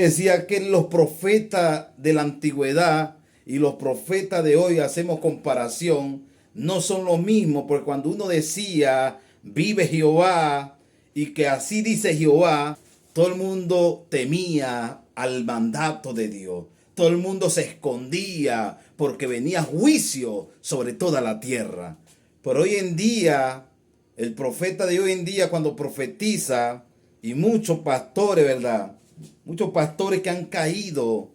Decía que los profetas de la antigüedad y los profetas de hoy, hacemos comparación, no son lo mismo, porque cuando uno decía vive Jehová y que así dice Jehová, todo el mundo temía al mandato de Dios. Todo el mundo se escondía porque venía juicio sobre toda la tierra. Pero hoy en día, el profeta de hoy en día cuando profetiza, y muchos pastores, ¿verdad? Muchos pastores que han caído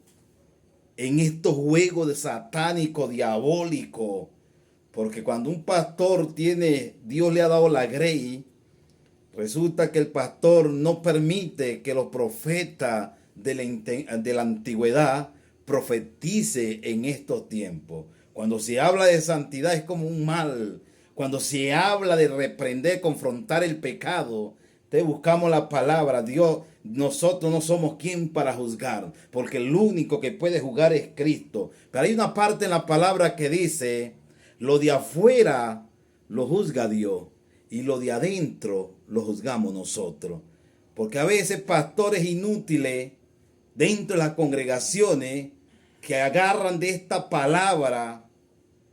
en estos juegos de satánico, diabólico. Porque cuando un pastor tiene, Dios le ha dado la grey, resulta que el pastor no permite que los profetas de la antigüedad profetice en estos tiempos. Cuando se habla de santidad es como un mal. Cuando se habla de reprender, confrontar el pecado, te buscamos la palabra. Dios, nosotros no somos quien para juzgar, porque el único que puede juzgar es Cristo. Pero hay una parte en la palabra que dice, lo de afuera lo juzga Dios y lo de adentro lo juzgamos nosotros. Porque a veces pastores inútiles dentro de las congregaciones que agarran de esta palabra,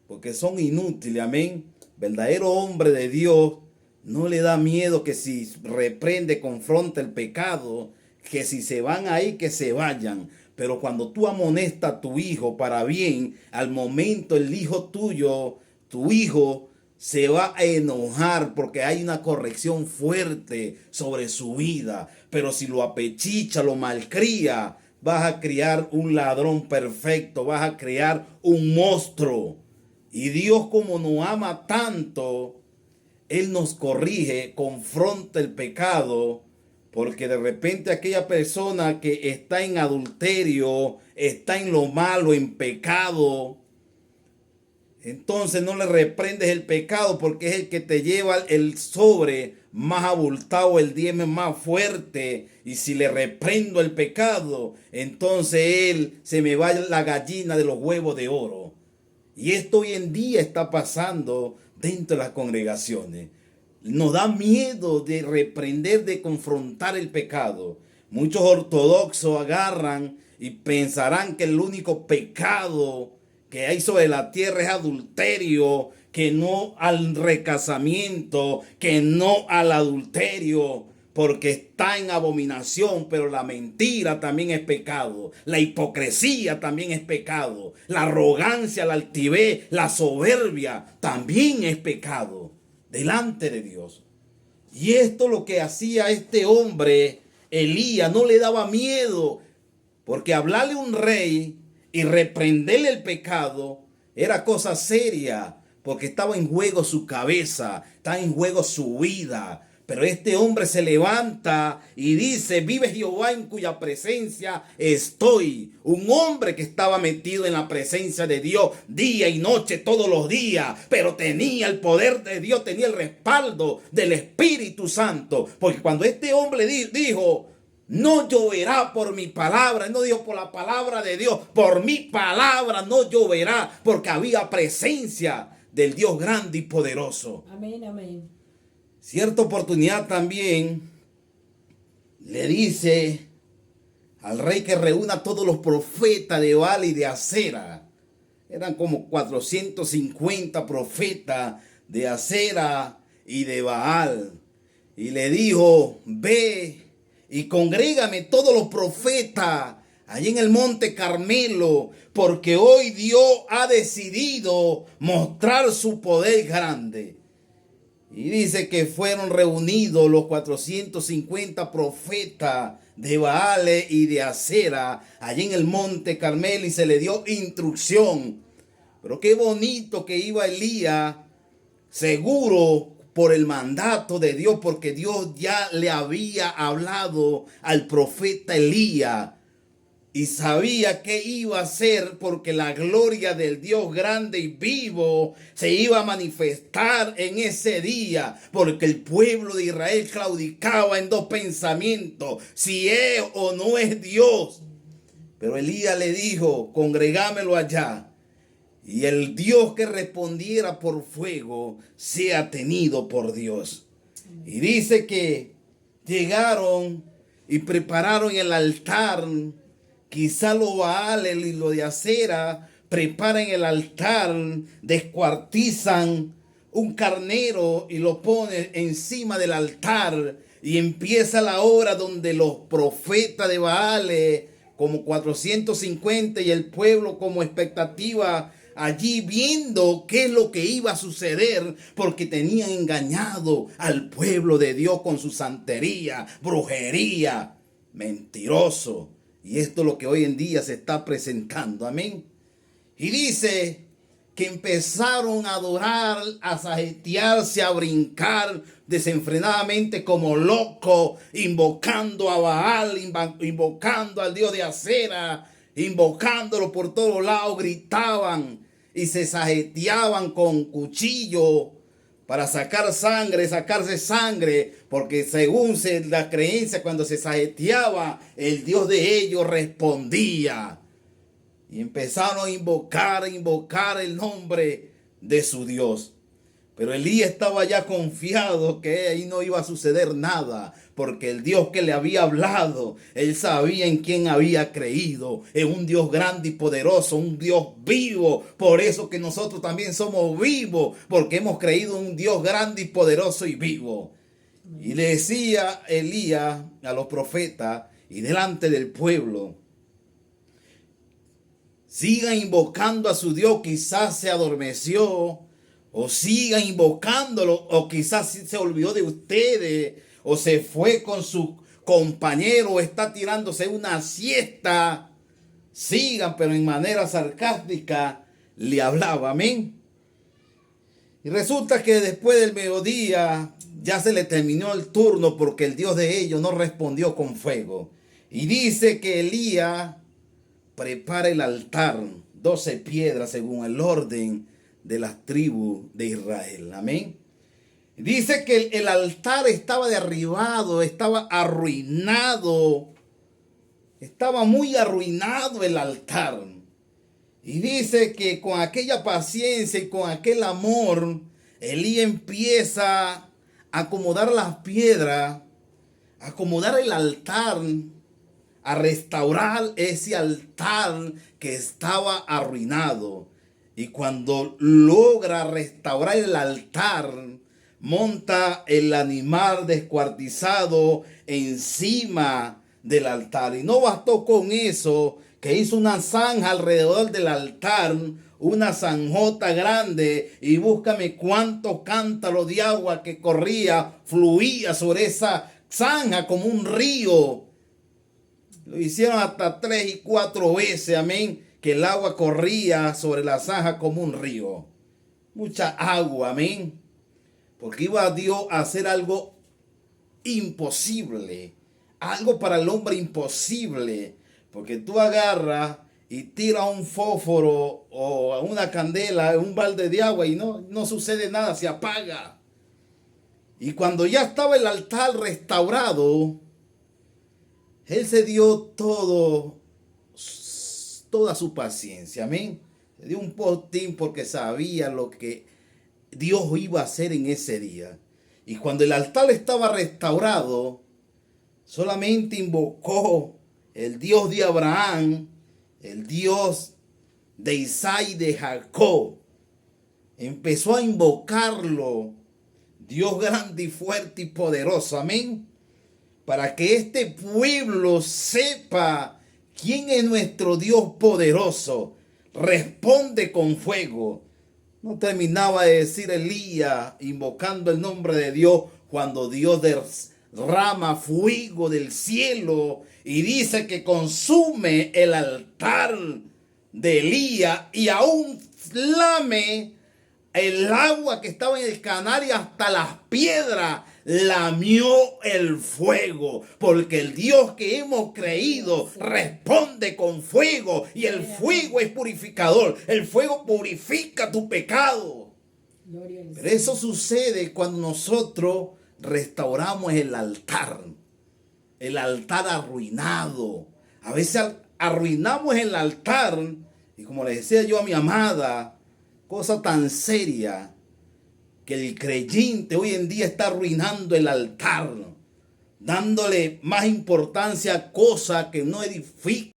porque son inútiles, amén. Verdadero hombre de Dios no le da miedo que si reprende, confronta el pecado, que si se van ahí, que se vayan. Pero cuando tú amonestas a tu hijo para bien, al momento el hijo tuyo, tu hijo, se va a enojar porque hay una corrección fuerte sobre su vida. Pero si lo apechicha, lo malcría, vas a criar un ladrón perfecto, vas a criar un monstruo. Y Dios, como nos ama tanto, Él nos corrige, confronta el pecado, porque de repente aquella persona que está en adulterio, está en lo malo, en pecado, entonces no le reprendes el pecado porque es el que te lleva el sobre más abultado, el diezmo más fuerte. Y si le reprendo el pecado, entonces él se me va la gallina de los huevos de oro. Y esto hoy en día está pasando dentro de las congregaciones. Nos da miedo de reprender, de confrontar el pecado. Muchos ortodoxos agarran y pensarán que el único pecado que hay sobre la tierra es adulterio, que no al recasamiento, que no al adulterio, porque está en abominación. Pero la mentira también es pecado, la hipocresía también es pecado, la arrogancia, la altivez, la soberbia también es pecado delante de Dios. Y esto lo que hacía este hombre, Elías, no le daba miedo, porque hablarle a un rey y reprenderle el pecado era cosa seria, porque estaba en juego su cabeza, estaba en juego su vida. Pero este hombre se levanta y dice, vive Jehová en cuya presencia estoy. Un hombre que estaba metido en la presencia de Dios día y noche, todos los días, pero tenía el poder de Dios, tenía el respaldo del Espíritu Santo. Porque cuando este hombre dijo, no lloverá por mi palabra, no dijo por la palabra de Dios, por mi palabra no lloverá, porque había presencia del Dios grande y poderoso. Amén, amén. Cierta oportunidad también le dice al rey que reúna a todos los profetas de Baal y de Acera. Eran como 450 profetas de Acera y de Baal. Y le dijo, ve y congrégame todos los profetas allí en el monte Carmelo, porque hoy Dios ha decidido mostrar su poder grande. Y dice que fueron reunidos los 450 profetas de Baal y de Acera allí en el monte Carmelo y se le dio instrucción. Pero qué bonito que iba Elías, seguro por el mandato de Dios, porque Dios ya le había hablado al profeta Elías. Y sabía qué iba a hacer, porque la gloria del Dios grande y vivo se iba a manifestar en ese día. Porque el pueblo de Israel claudicaba en dos pensamientos: si es o no es Dios. Pero Elías le dijo, congregámelo allá. Y el Dios que respondiera por fuego sea tenido por Dios. Y dice que llegaron y prepararon el altar. Quizá los Baales y lo de acera preparan el altar, descuartizan un carnero y lo ponen encima del altar. Y empieza la hora donde los profetas de Baales, como 450, y el pueblo como expectativa, allí viendo qué es lo que iba a suceder, porque tenían engañado al pueblo de Dios con su santería, brujería, mentiroso. Y esto es lo que hoy en día se está presentando, amén. Y dice que empezaron a adorar, a sajetearse, a brincar desenfrenadamente como locos, invocando a Baal, invocando al Dios de acera, invocándolo por todos lados, gritaban y se sajeteaban con cuchillo para sacarse sangre, porque según la creencia, cuando se sajeteaba, el Dios de ellos respondía. Y empezaron a invocar el nombre de su Dios. Pero Elías estaba ya confiado que ahí no iba a suceder nada, porque el Dios que le había hablado, él sabía en quién había creído, en un Dios grande y poderoso, un Dios vivo. Por eso que nosotros también somos vivos, porque hemos creído en un Dios grande y poderoso y vivo. Y le decía Elías a los profetas y delante del pueblo: sigan invocando a su Dios, quizás se adormeció, o sigan invocándolo, o quizás se olvidó de ustedes, o se fue con su compañero, o está tirándose una siesta. Sigan, pero en manera sarcástica le hablaba, amén. Y resulta que después del mediodía ya se le terminó el turno, porque el Dios de ellos no respondió con fuego. Y dice que Elías prepara el altar, 12 piedras según el orden de las tribus de Israel. Amén. Dice que el altar estaba derribado, estaba arruinado. Estaba muy arruinado el altar. Y dice que con aquella paciencia y con aquel amor, Elías empieza a acomodar las piedras, a acomodar el altar, a restaurar ese altar que estaba arruinado. Y cuando logra restaurar el altar, monta el animal descuartizado encima del altar. Y no bastó con eso, que hizo una zanja alrededor del altar, una zanjota grande, y búscame cuántos cántaros de agua que fluía sobre esa zanja como un río. Lo hicieron hasta 3 y 4 veces, amén, que el agua corría sobre la zanja como un río. Mucha agua, amén. Porque iba Dios a hacer algo imposible, algo para el hombre imposible. Porque tú agarras y tiras un fósforo o una candela en un balde de agua y no sucede nada, se apaga. Y cuando ya estaba el altar restaurado, él se dio toda su paciencia, amén. Se dio un postín porque sabía lo que Dios iba a hacer en ese día. Y cuando el altar estaba restaurado, solamente invocó el Dios de Abraham, el Dios de Isaac y de Jacob. Empezó a invocarlo, Dios grande y fuerte y poderoso, amén. Para que este pueblo sepa quién es nuestro Dios poderoso. Responde con fuego. No terminaba de decir Elías invocando el nombre de Dios cuando Dios derrama fuego del cielo y dice que consume el altar de Elías y aún flame el agua que estaba en el canal y hasta las piedras lamió el fuego, porque el Dios que hemos creído responde con fuego y el fuego es purificador. El fuego purifica tu pecado. Pero eso sucede cuando nosotros restauramos el altar arruinado. A veces arruinamos el altar y, como le decía yo a mi amada, cosa tan seria, que el creyente hoy en día está arruinando el altar, dándole más importancia a cosas que no edifican